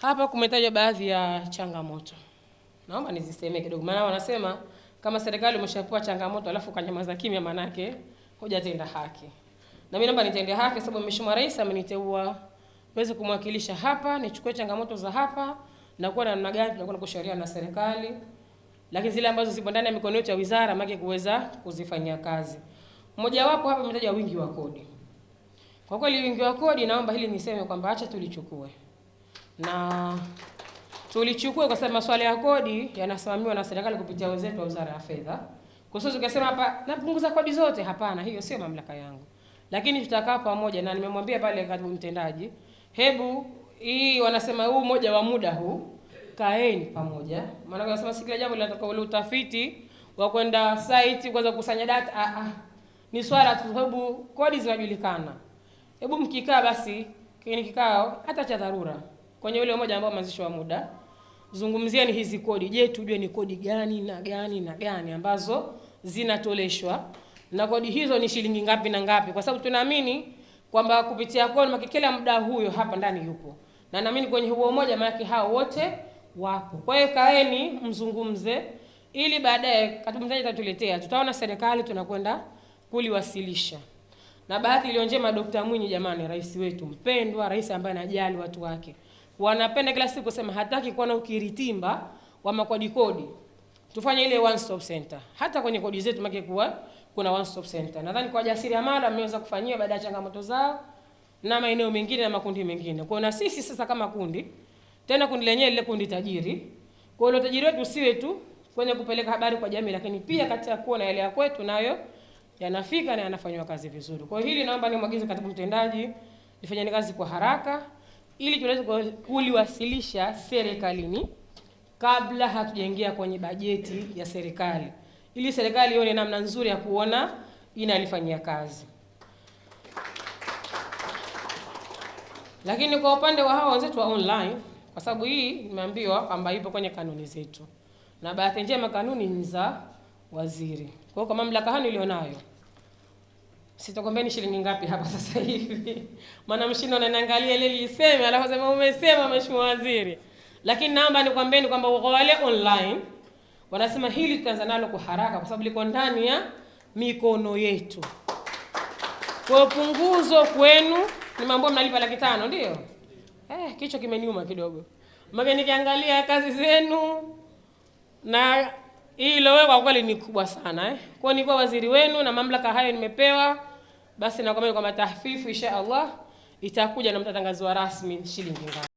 Hapa kumetaja baadhi ya changamoto. Naomba niziseme kidogo. Maana wanasema kama serikali umeshapewa changamoto alafu kanyamaza kimya, manake hujatenda haki. Na mimi naomba nitende haki sababu Mheshimiwa Rais ameniteua niweze kumwakilisha hapa, nichukue changamoto za hapa na kuwa na namna gani tunakwenda kushauriana na serikali. Lakini zile ambazo zipo ndani ya mikono yetu ya wizara maki kuweza kuzifanyia kazi. Mmoja wapo hapa umetaja wingi wa kodi. Kwa kweli wingi wa kodi, naomba hili niseme kwamba acha tulichukue. Na tulichukue kwa sababu masuala ya kodi yanasimamiwa na serikali kupitia wenzetu wa Wizara ya Fedha. Kwa sababu ukasema hapa napunguza kodi zote, hapana, hiyo sio mamlaka yangu. Lakini tutakaa pamoja na nimemwambia pale katibu mtendaji, hebu hii wanasema huu moja wa muda huu kaeni pamoja. Maana wanasema si kila jambo linataka ule utafiti wa kwenda site kuanza kukusanya data. Ni swala tu sababu kodi zinajulikana. Hebu mkikaa basi kwenye kikao hata cha dharura kwenye ule mmoja ambao mwanzisho wa muda, zungumzieni hizi kodi. Je, tujue ni kodi gani na gani na gani ambazo zinatoleshwa na kodi hizo ni shilingi ngapi na ngapi, kwa sababu tunaamini kwamba kupitia kodi kila muda huyo hapa ndani yupo, na naamini kwenye huo mmoja maana hao wote wapo. Kwa hiyo kaeni mzungumze ili baadaye katibu mtendaji atatuletea, tutaona serikali tunakwenda kuliwasilisha. Na bahati iliyo njema Dr. Mwinyi, jamani, rais wetu mpendwa, rais ambaye anajali watu wake. Wanapenda kila siku kusema hataki kuona ukiritimba wa makodi kodi. Tufanye ile one stop center. Hata kwenye kodi zetu make kuwa kuna one stop center. Nadhani kwa jasiriamali mmeweza kufanyia baada ya changamoto zao na maeneo mengine na makundi mengine. Kwa na sisi sasa kama kundi, tena kundi lenyewe lile kundi tajiri. Kwa hiyo tajiri wetu usiwe tu kwenye kupeleka habari kwa jamii, lakini pia katika kuona yale ya kwetu nayo yanafika na yanafanywa kazi vizuri. Kwa hili naomba nimwagize katibu mtendaji nifanyeni kazi kwa haraka ili tuweze kuliwasilisha serikalini kabla hatujaingia kwenye bajeti ya serikali, ili serikali ione namna nzuri ya kuona inalifanyia kazi. Lakini kwa upande wa hao wenzetu wa online, kwa sababu hii nimeambiwa kwamba ipo kwenye kanuni zetu, na bahati njema kanuni ni za waziri. Kwa hiyo kwa mamlaka hano ilionayo, sitakwambia ni shilingi ngapi hapa sasa hivi. Maana mshindo ananiangalia ile liseme alafu sema umesema Mheshimiwa Waziri. Lakini naomba nikwambieni kwamba wale online wanasema hili tutaanza nalo kwa haraka kwa sababu liko ndani ya mikono yetu. Kwa punguzo kwenu ni mambo mnalipa 500 ndio? Kichwa kimeniuma kidogo. Maana nikiangalia kazi zenu na hilo wewe kwa kweli ni kubwa sana Kwa ni kwa waziri wenu na mamlaka hayo nimepewa, basi nakwambia kwamba tahfifu insha Allah itakuja na mtatangazwa rasmi shilingi ngapi.